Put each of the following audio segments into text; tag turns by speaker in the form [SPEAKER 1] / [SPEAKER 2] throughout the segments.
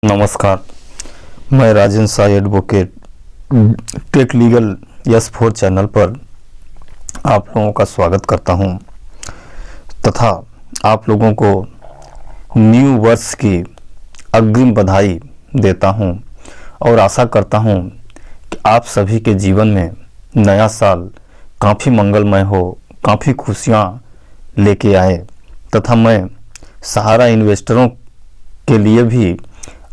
[SPEAKER 1] नमस्कार, मैं Rajendra Sai advocate tech legal यस4 चैनल पर आप लोगों का स्वागत करता हूं तथा आप लोगों को न्यू वर्ष की अग्रिम बधाई देता हूं और आशा करता हूं कि आप सभी के जीवन में नया साल काफ़ी मंगलमय हो, काफ़ी खुशियां लेके आए तथा मैं सहारा इन्वेस्टरों के लिए भी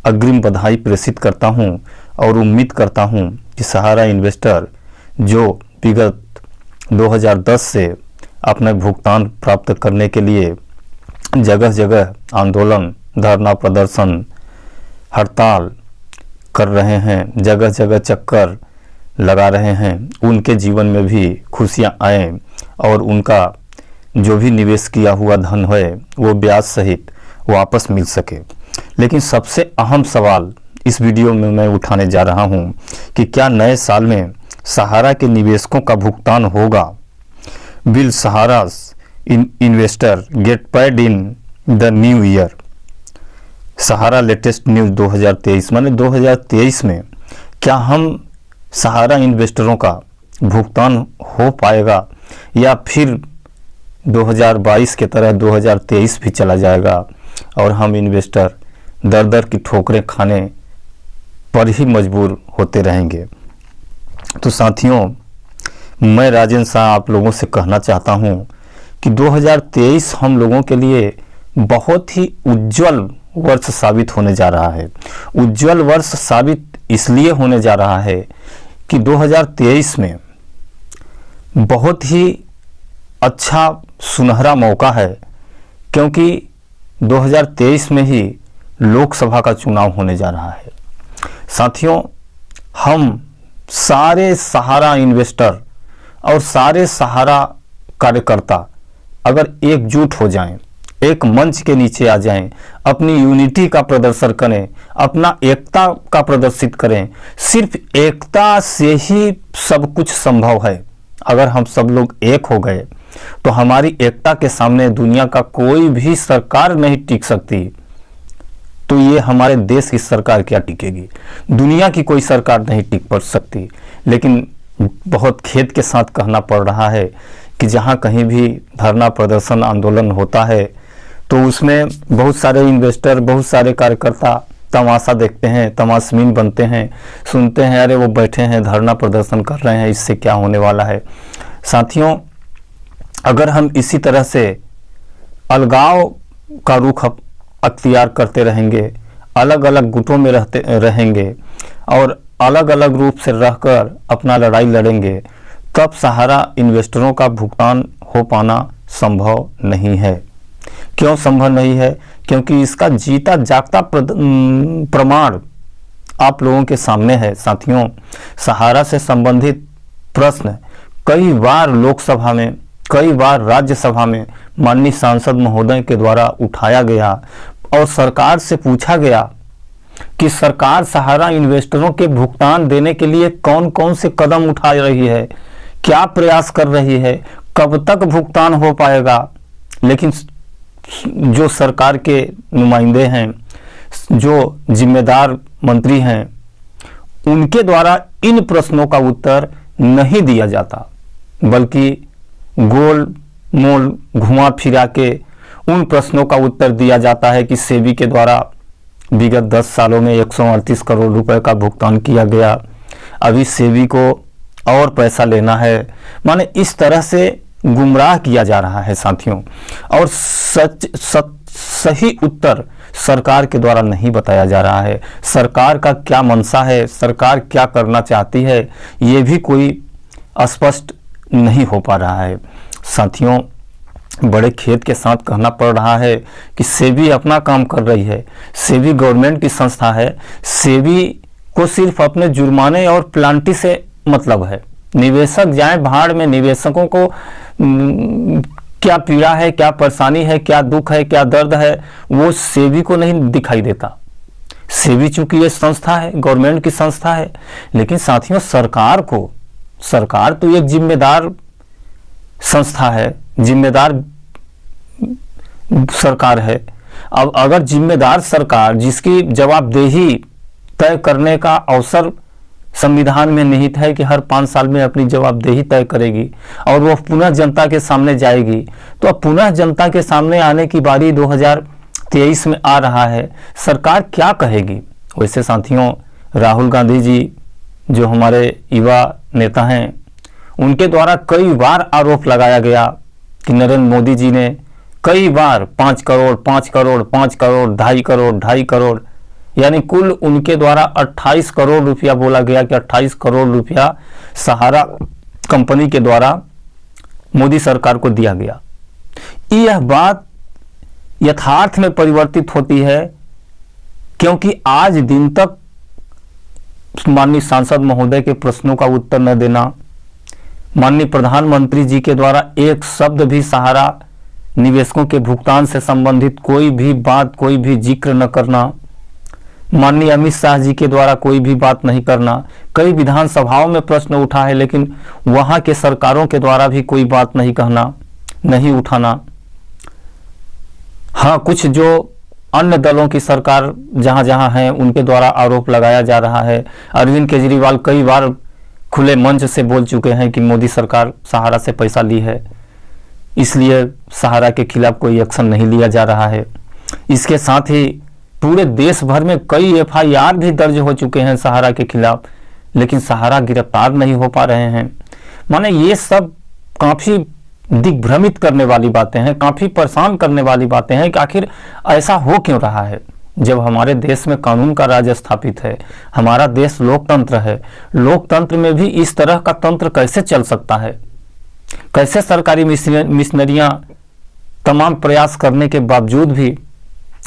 [SPEAKER 1] अग्रिम बधाई प्रेषित करता हूं और उम्मीद करता हूं कि सहारा इन्वेस्टर जो विगत 2010 से अपने भुगतान प्राप्त करने के लिए जगह जगह आंदोलन, धरना प्रदर्शन, हड़ताल कर रहे हैं, जगह जगह चक्कर लगा रहे हैं, उनके जीवन में भी खुशियां आए और उनका जो भी निवेश किया हुआ धन है वो ब्याज सहित वापस मिल सके। लेकिन सबसे अहम सवाल इस वीडियो में मैं उठाने जा रहा हूं कि क्या नए साल में सहारा के निवेशकों का भुगतान होगा? Will Sahara investor get paid in the new year? Sahara latest news 2023 माने 2023 में क्या हम सहारा इन्वेस्टरों का भुगतान हो पाएगा या फिर 2022 के तरह 2023 भी चला जाएगा और हम इन्वेस्टर दर दर की ठोकरें खाने पर ही मजबूर होते रहेंगे? तो साथियों, मैं राजेंद्र शाह आप लोगों से कहना चाहता हूं कि 2023 हम लोगों के लिए बहुत ही उज्जवल वर्ष साबित होने जा रहा है। उज्जवल वर्ष साबित इसलिए होने जा रहा है कि 2023 में बहुत ही अच्छा सुनहरा मौका है, क्योंकि 2023 में ही लोकसभा का चुनाव होने जा रहा है। साथियों, हम सारे सहारा इन्वेस्टर और सारे सहारा कार्यकर्ता अगर एकजुट हो जाएं, एक मंच के नीचे आ जाएं, अपनी यूनिटी का प्रदर्शन करें, अपना एकता का प्रदर्शित करें, सिर्फ एकता से ही सब कुछ संभव है। अगर हम सब लोग एक हो गए तो हमारी एकता के सामने दुनिया का कोई भी सरकार नहीं टिक सकती। तो ये हमारे देश की सरकार क्या टिकेगी? दुनिया की कोई सरकार नहीं टिक पड़ सकती। लेकिन बहुत खेद के साथ कहना पड़ रहा है कि जहाँ कहीं भी धरना प्रदर्शन आंदोलन होता है तो उसमें बहुत सारे इन्वेस्टर, बहुत सारे कार्यकर्ता तमाशा देखते हैं, तमाशबीन बनते हैं, सुनते हैं अरे वो बैठे हैं धरना प्रदर्शन कर रहे हैं, इससे क्या होने वाला है। साथियों, अगर हम इसी तरह से अलगाव का रुख अख्तियार करते रहेंगे, अलग अलग गुटों में रहेंगे और अलग अलग रूप से रहकर अपना लड़ाई लड़ेंगे, तब सहारा इन्वेस्टरों का भुगतान हो पाना संभव नहीं है। क्यों संभव नहीं है? क्योंकि इसका जीता जागता प्रमाण आप लोगों के सामने है। साथियों, सहारा से संबंधित प्रश्न कई बार लोकसभा में, कई बार राज्यसभा में माननीय सांसद महोदय के द्वारा उठाया गया और सरकार से पूछा गया कि सरकार सहारा इन्वेस्टरों के भुगतान देने के लिए कौन कौन से कदम उठा रही है, क्या प्रयास कर रही है, कब तक भुगतान हो पाएगा। लेकिन जो सरकार के नुमाइंदे हैं, जो जिम्मेदार मंत्री हैं, उनके द्वारा इन प्रश्नों का उत्तर नहीं दिया जाता, बल्कि गोल मोल घुमा फिरा के उन प्रश्नों का उत्तर दिया जाता है कि सेबी के द्वारा विगत 10 सालों में 138 करोड़ रुपए का भुगतान किया गया, अभी सेबी को और पैसा लेना है। माने इस तरह से गुमराह किया जा रहा है साथियों, और सही उत्तर सरकार के द्वारा नहीं बताया जा रहा है। सरकार का क्या मंशा है, सरकार क्या करना चाहती है, ये भी कोई स्पष्ट नहीं हो पा रहा है। साथियों, बड़े खेद के साथ कहना पड़ रहा है कि सेबी अपना काम कर रही है। सेबी गवर्नमेंट की संस्था है। सेबी को सिर्फ अपने जुर्माने और प्लांटी से मतलब है। निवेशक जाए भाड़ में, निवेशकों को क्या पीड़ा है, क्या परेशानी है, क्या दुख है, क्या दर्द है, वो सेबी को नहीं दिखाई देता। सेबी चूंकि ये संस्था है, गवर्नमेंट की संस्था है, लेकिन साथियों सरकार तो एक जिम्मेदार संस्था है, जिम्मेदार सरकार है। अब अगर जिम्मेदार सरकार, जिसकी जवाबदेही तय करने का अवसर संविधान में निहित है कि हर 5 साल में अपनी जवाबदेही तय करेगी और वह पुनः जनता के सामने जाएगी, तो अब पुनः जनता के सामने आने की बारी 2023 में आ रहा है। सरकार क्या कहेगी? वैसे साथियों, राहुल गांधी जी जो हमारे युवा नेता हैं, उनके द्वारा कई बार आरोप लगाया गया कि नरेंद्र मोदी जी ने कई बार 5 करोड़ 5 करोड़ 5 करोड़ 2.5 करोड़ 2.5 करोड़ यानी कुल उनके द्वारा 28 करोड़ रुपया बोला गया कि 28 करोड़ रुपया सहारा कंपनी के द्वारा मोदी सरकार को दिया गया। यह बात यथार्थ में परिवर्तित होती है, क्योंकि आज दिन तक माननीय सांसद महोदय के प्रश्नों का उत्तर न देना, माननीय प्रधानमंत्री जी के द्वारा एक शब्द भी सहारा निवेशकों के भुगतान से संबंधित कोई भी बात, कोई भी जिक्र न करना, माननीय अमित शाह जी के द्वारा कोई भी बात नहीं करना। कई विधानसभाओं में प्रश्न उठा है, लेकिन वहां के सरकारों के द्वारा भी कोई बात नहीं कहना, नहीं उठाना। हाँ, कुछ जो अन्य दलों की सरकार जहां जहां है उनके द्वारा आरोप लगाया जा रहा है। अरविंद केजरीवाल कई बार खुले मंच से बोल चुके हैं कि मोदी सरकार सहारा से पैसा ली है, इसलिए सहारा के खिलाफ कोई एक्शन नहीं लिया जा रहा है। इसके साथ ही पूरे देश भर में कई FIR भी दर्ज हो चुके हैं सहारा के खिलाफ, लेकिन सहारा गिरफ्तार नहीं हो पा रहे हैं। माने ये सब काफ़ी दिग्भ्रमित करने वाली बातें हैं, काफ़ी परेशान करने वाली बातें हैं कि आखिर ऐसा हो क्यों रहा है। जब हमारे देश में कानून का राज स्थापित है, हमारा देश लोकतंत्र है, लोकतंत्र में भी इस तरह का तंत्र कैसे चल सकता है? कैसे सरकारी मिशनरियां तमाम प्रयास करने के बावजूद भी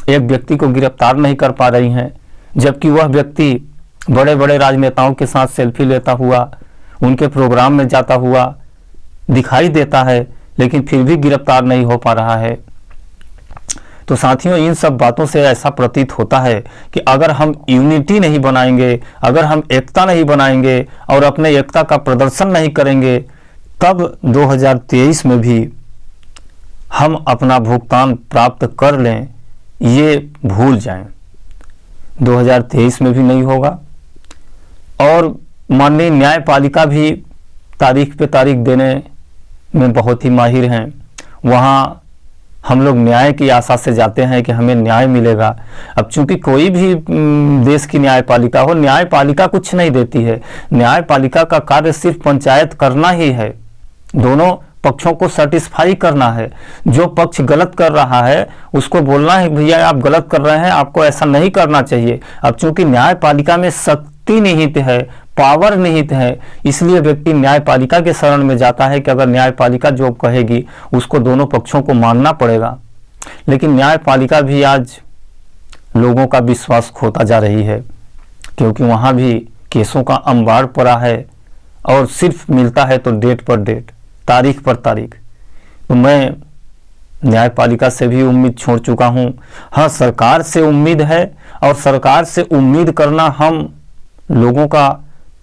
[SPEAKER 1] एक व्यक्ति को गिरफ्तार नहीं कर पा रही हैं, जबकि वह व्यक्ति बड़े बड़े राजनेताओं के साथ सेल्फी लेता हुआ, उनके प्रोग्राम में जाता हुआ दिखाई देता है, लेकिन फिर भी गिरफ्तार नहीं हो पा रहा है। तो साथियों, इन सब बातों से ऐसा प्रतीत होता है कि अगर हम यूनिटी नहीं बनाएंगे, अगर हम एकता नहीं बनाएंगे और अपने एकता का प्रदर्शन नहीं करेंगे, तब 2023 में भी हम अपना भुगतान प्राप्त कर लें, ये भूल जाएं। 2023 में भी नहीं होगा। और माननीय न्यायपालिका भी तारीख पे तारीख देने में बहुत ही माहिर हैं। वहाँ हम लोग न्याय की आशा से जाते हैं कि हमें न्याय मिलेगा। अब चूंकि कोई भी देश की न्यायपालिका हो, न्यायपालिका कुछ नहीं देती है। न्यायपालिका का कार्य सिर्फ पंचायत करना ही है, दोनों पक्षों को सेटिस्फाई करना है। जो पक्ष गलत कर रहा है उसको बोलना है भैया आप गलत कर रहे हैं, आपको ऐसा नहीं करना चाहिए। अब चूंकि न्यायपालिका में शक्ति निहित है, पावर निहित है, इसलिए व्यक्ति न्यायपालिका के शरण में जाता है कि अगर न्यायपालिका जो कहेगी उसको दोनों पक्षों को मानना पड़ेगा। लेकिन न्यायपालिका भी आज लोगों का विश्वास खोता जा रही है, क्योंकि वहाँ भी केसों का अंबार पड़ा है और सिर्फ मिलता है तो डेट पर डेट, तारीख पर तारीख। तो मैं न्यायपालिका से भी उम्मीद छोड़ चुका हूँ। हाँ, सरकार से उम्मीद है और सरकार से उम्मीद करना हम लोगों का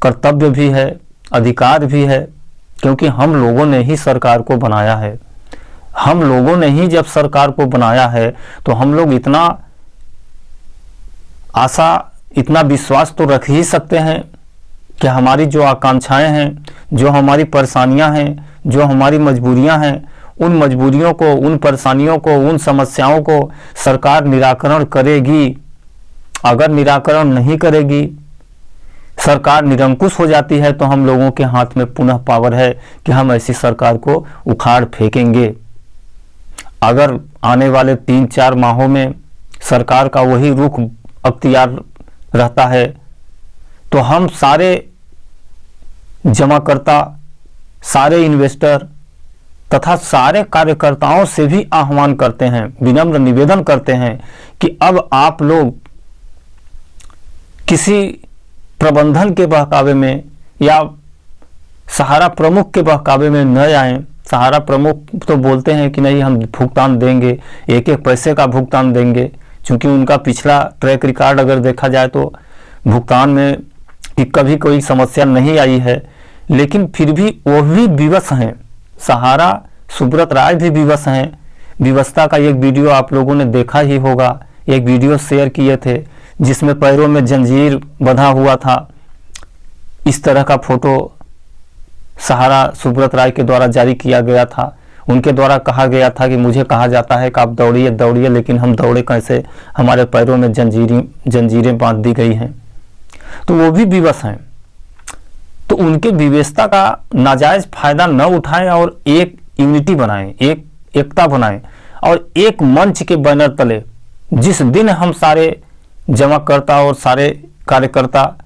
[SPEAKER 1] कर्तव्य भी है, अधिकार भी है, क्योंकि हम लोगों ने ही सरकार को बनाया है। हम लोगों ने ही जब सरकार को बनाया है तो हम लोग इतना आशा, इतना विश्वास तो रख ही सकते हैं कि हमारी जो आकांक्षाएं हैं, जो हमारी परेशानियां हैं, जो हमारी मजबूरियां हैं, उन मजबूरियों को, उन परेशानियों को, उन समस्याओं को सरकार निराकरण करेगी। अगर निराकरण नहीं करेगी, सरकार निरंकुश हो जाती है, तो हम लोगों के हाथ में पुनः पावर है कि हम ऐसी सरकार को उखाड़ फेंकेंगे। अगर आने वाले 3-4 माहों में सरकार का वही रुख अख्तियार रहता है, तो हम सारे जमाकर्ता, सारे इन्वेस्टर तथा सारे कार्यकर्ताओं से भी आह्वान करते हैं, विनम्र निवेदन करते हैं कि अब आप लोग किसी प्रबंधन के बहकावे में या सहारा प्रमुख के बहकावे में न आएं। सहारा प्रमुख तो बोलते हैं कि नहीं हम भुगतान देंगे, एक एक पैसे का भुगतान देंगे, क्योंकि उनका पिछला ट्रैक रिकॉर्ड अगर देखा जाए तो भुगतान में कि कभी कोई समस्या नहीं आई है। लेकिन फिर भी वो भी विवश हैं, सहारा सुब्रत राय भी विवश हैं, व्यवस्था का एक वीडियो आप लोगों ने देखा ही होगा, एक वीडियो शेयर किए थे जिसमें पैरों में जंजीर बंधा हुआ था। इस तरह का फोटो सहारा सुब्रत राय के द्वारा जारी किया गया था। उनके द्वारा कहा गया था कि मुझे कहा जाता है कि आप दौड़िए दौड़िए, लेकिन हम दौड़े कैसे, हमारे पैरों में जंजीरें बांध दी गई हैं। तो वो भी विवश हैं। तो उनके विवशता का नाजायज फायदा न उठाएं और एक यूनिटी बनाएं, एक एकता बनाएं और एक मंच के बैनर तले जिस दिन हम सारे जमाकर्ता और सारे कार्यकर्ता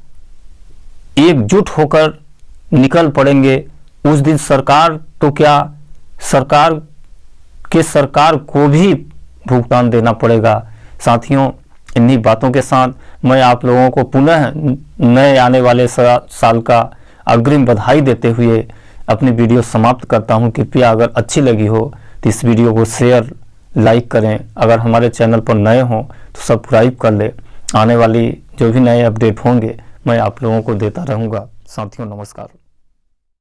[SPEAKER 1] एकजुट होकर निकल पड़ेंगे, उस दिन सरकार तो क्या, सरकार को भी भुगतान देना पड़ेगा। साथियों, इन्हीं बातों के साथ मैं आप लोगों को पुनः नए आने वाले साल का अग्रिम बधाई देते हुए अपनी वीडियो समाप्त करता हूं। कृपया अगर अच्छी लगी हो तो इस वीडियो को शेयर लाइक करें। अगर हमारे चैनल पर नए हों तो सब्सक्राइब कर ले। आने वाली जो भी नए अपडेट होंगे मैं आप लोगों को देता रहूँगा। साथियों, नमस्कार।